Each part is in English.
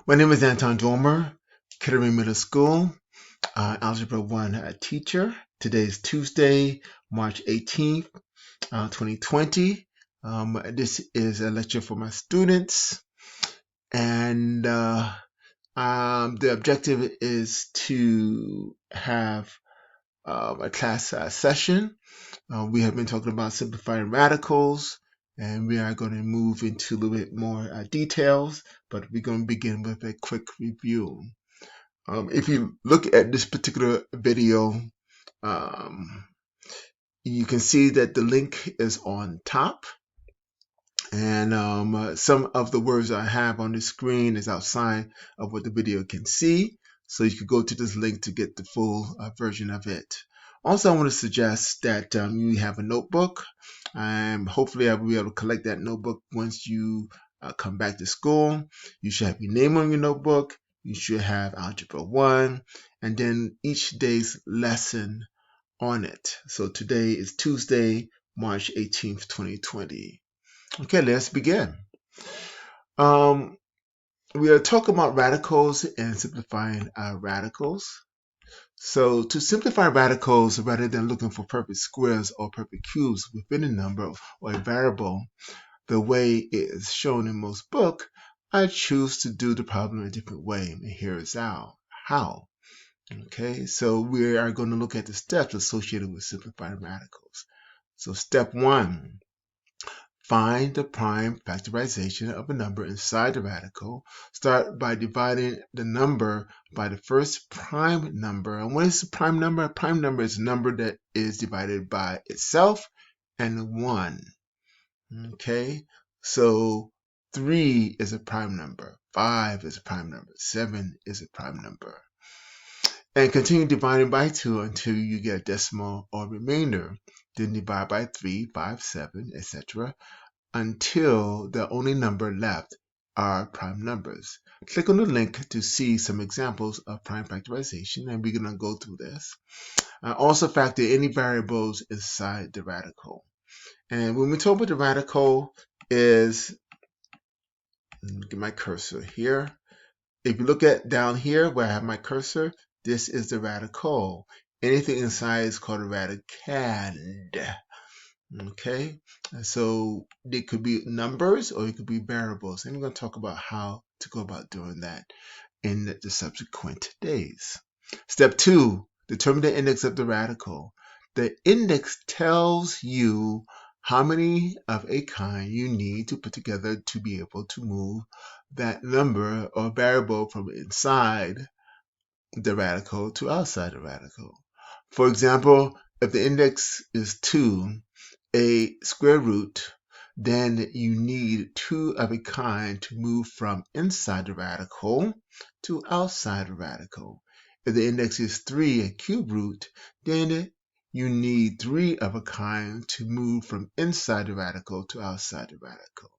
My name is Anton Dormer, Kettering Middle School, Algebra 1 teacher. Today is Tuesday, March 18th, 2020. This is a lecture for my students, and the objective is to have a class session. We have been talking about simplifying radicals, and we are going to move into a little bit more details, but we're going to begin with a quick review. If you look at this particular video, um, you can see that the link is on top, and some of the words I have on the screen is outside of what the video can see. So you could go to this link to get the full version of it. Also, I want to suggest that you have a notebook. Hopefully, I will be able to collect that notebook once you come back to school. You should have your name on your notebook. You should have Algebra 1, and then each day's lesson on it. So today is Tuesday, March 18th, 2020. Okay, let's begin. Um, we are talking about radicals and simplifying radicals. So to simplify radicals, rather than looking for perfect squares or perfect cubes within a number or a variable, the way it is shown in most books, I choose to do the problem a different way. And here is how. Okay, so we are going to look at the steps associated with simplifying radicals. So step 1. Find the prime factorization of a number inside the radical. Start by dividing the number by the first prime number. And what is a prime number? A prime number is a number that is divided by itself and 1. Okay, so 3 is a prime number, 5 is a prime number, 7 is a prime number. And continue dividing by 2 until you get a decimal or remainder. Then divide by 3, 5, 7, etc. until the only number left are prime numbers. Click on the link to see some examples of prime factorization, and we're going to go through this. Also factor any variables inside the radical. And when we talk about the radical is, get my cursor here. If you look at down here where I have my cursor, this is the radical. Anything inside is called a radicand. Okay, so they could be numbers or it could be variables. And we're going to talk about how to go about doing that in the subsequent days. Step 2, determine the index of the radical. The index tells you how many of a kind you need to put together to be able to move that number or variable from inside the radical to outside the radical. For example, if the index is 2, a square root, then you need 2 of a kind to move from inside the radical to outside the radical. If the index is 3, a cube root, then you need 3 of a kind to move from inside the radical to outside the radical.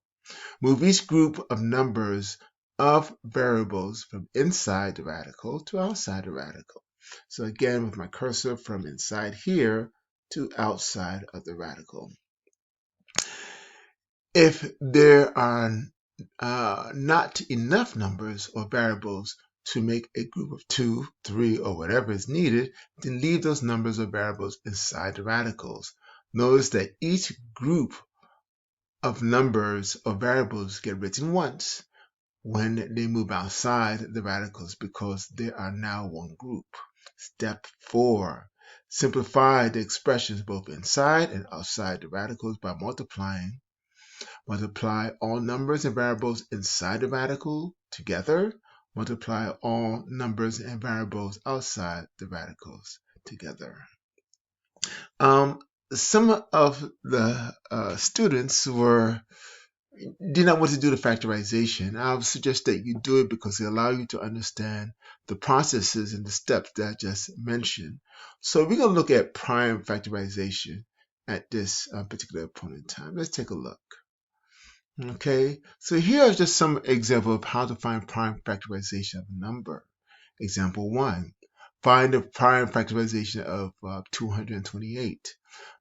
Move each group of numbers of variables from inside the radical to outside the radical. So again, with my cursor from inside here to outside of the radical. If there are not enough numbers or variables to make a group of 2, 3, or whatever is needed, then leave those numbers or variables inside the radicals. Notice that each group of numbers or variables get written once when they move outside the radicals because they are now one group. Step 4. Simplify the expressions both inside and outside the radicals by multiplying. Multiply all numbers and variables inside the radical together. Multiply all numbers and variables outside the radicals together. Some of the students did not want to do the factorization. I would suggest that you do it because it allows you to understand the processes and the steps that I just mentioned. So we're going to look at prime factorization at this particular point in time. Let's take a look. Okay, so here are just some examples of how to find prime factorization of a number. Example 1. Find the prime factorization of 228.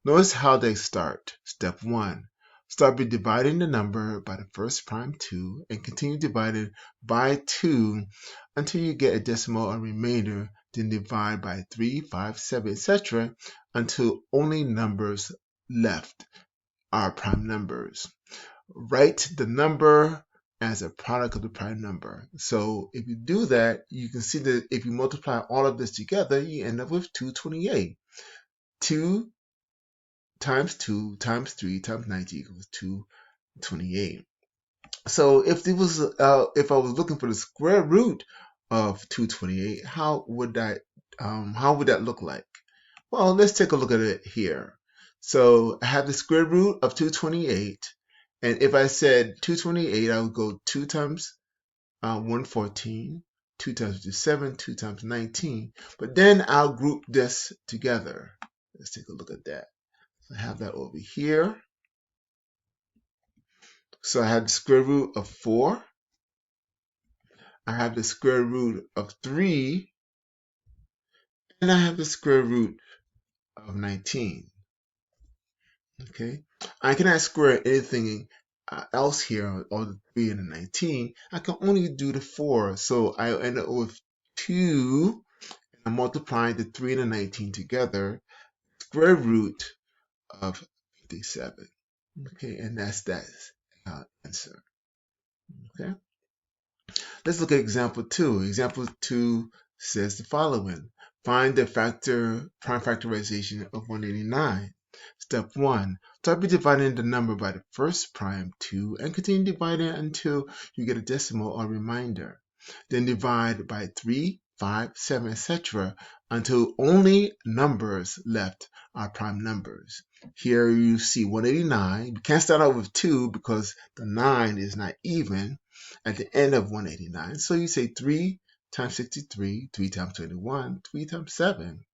Notice how they start. Step 1. start by dividing the number by the first prime 2 and continue dividing by 2 until you get a decimal or remainder, then divide by 3, 5, 7, etc. until only numbers left are prime numbers. Write the number as a product of the prime number. So if you do that, you can see that if you multiply all of this together, you end up with 228. 2 times 2 times 3 times 90 equals 228. So if I was looking for the square root of 228, how would that look like? Well, let's take a look at it here. So I have the square root of 228, and if I said 228, I would go 2 times 114, 2 times 57, 2 times 19, but then I'll group this together. Let's take a look at that. I have that over here. So I have the square root of 4. I have the square root of 3. And I have the square root of 19. Okay. I cannot square anything else here, or the 3 and the 19. I can only do the 4. So I end up with 2. And I multiply the 3 and the 19 together. Square root of 57. Okay. And that's that answer. Okay. Let's look at example 2. Example 2 says the following. Find the prime factorization of 189. Step 1. Start by dividing the number by the first prime 2 and continue dividing until you get a decimal or remainder. Then divide by 3, 5, 7, etc. until only numbers left are prime numbers. Here you see 189. You can't start out with 2 because the 9 is not even at the end of 189. So you say 3 times 63, 3 times 21, 3 times 7.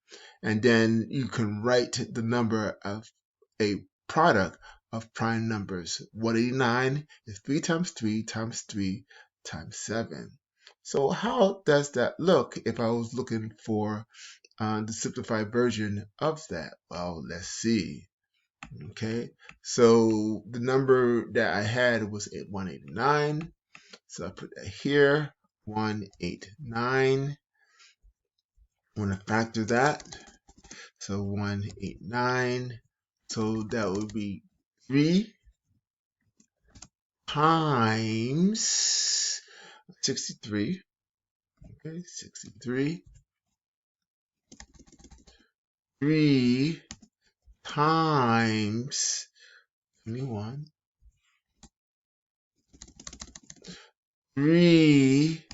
And then you can write the number of a product of prime numbers. 189 is 3 times 3 times 3 times 7. So how does that look if I was looking for the simplified version of that? Well, let's see. Okay, so the number that I had was 189. So I put that here, 189. I want to factor that. So 189. So that would be 3 times 63. Okay, 63. 3 times 21. 3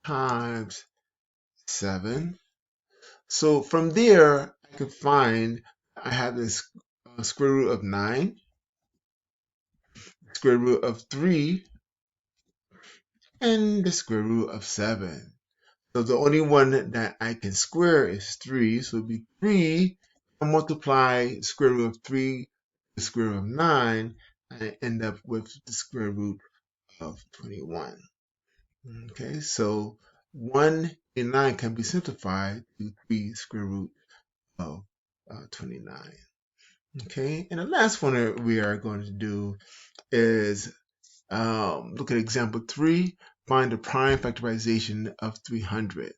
times 7. So from there, I can find I have this square root of 9, square root of 3, and the square root of 7. So the only one that I can square is 3. So it would be 3. I multiply square root of 3 the square root of 9. I end up with the square root of 21. Okay, so 1 and 9 can be simplified to 3 square root of 29. Okay, and the last one that we are going to do is look at example 3, find the prime factorization of 300.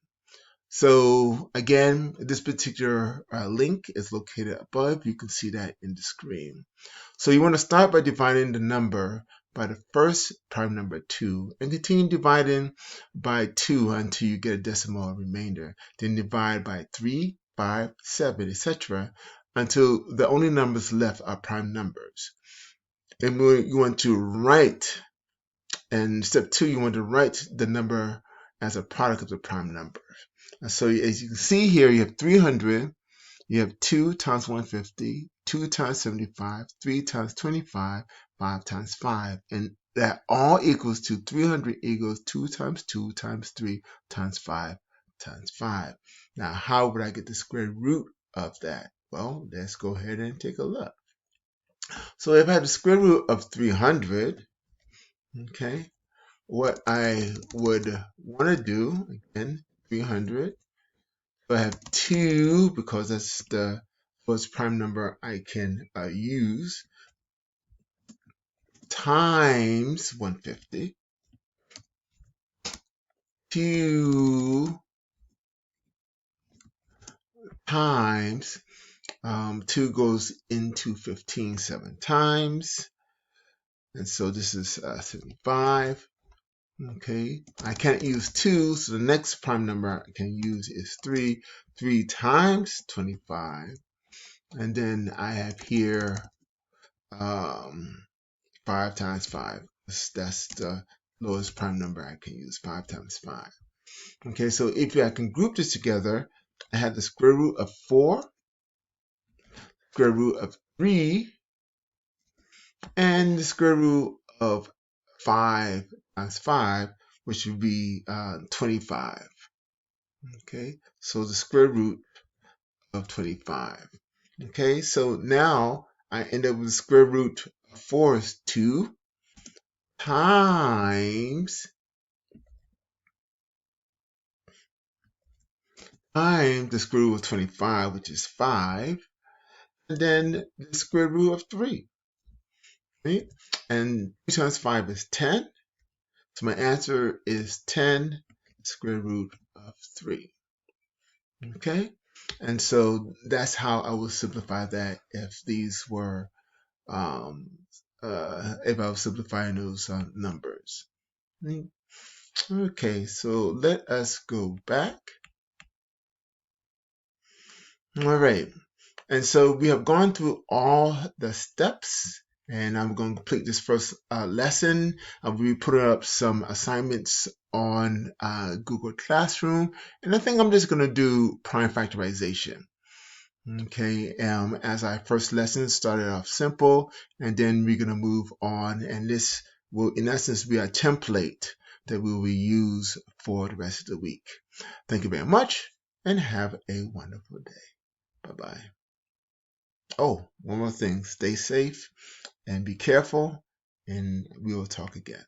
So again, this particular link is located above. You can see that in the screen. So you want to start by dividing the number by the first prime number 2 and continue dividing by 2 until you get a decimal remainder. Then divide by 3, 5, 7, etc. until the only numbers left are prime numbers. And you want to write, and step 2, you want to write the number as a product of the prime numbers. And so as you can see here, you have 300, you have 2 times 150, 2 times 75, 3 times 25, 5 times 5. And that all equals to 300 equals 2 times 2 times 3 times 5 times 5. Now, how would I get the square root of that? Well, let's go ahead and take a look. So if I have the square root of 300, okay, what I would want to do, again, 300. So I have 2 because that's the first prime number I can use. times 150. 2 times 2 goes into 15 7 times, and so this is 75. Okay, I can't use 2, so the next prime number I can use is 3. 3 times 25, and then I have here 5 times 5. That's the lowest prime number I can use, 5 times 5. Okay, so if I can group this together, I have the square root of 4, square root of 3, and the square root of 5 times 5, which would be 25. Okay, so the square root of 25. Okay, so now I end up with the square root of 4 is 2 times the square root of 25, which is 5, and then the square root of 3. Right? And 2 times 5 is 10. So my answer is 10 square root of 3. Okay? And so that's how I would simplify that if these were, if I was simplifying those numbers. Okay, so let us go back. All right. And so we have gone through all the steps, and I'm going to complete this first lesson. I'll be putting up some assignments on Google Classroom, and I think I'm just going to do prime factorization. Okay, as our first lesson started off simple, and then we're going to move on, and this will, in essence, be a template that we will use for the rest of the week. Thank you very much, and have a wonderful day. Bye-bye. Oh, one more thing. Stay safe and be careful, and we will talk again.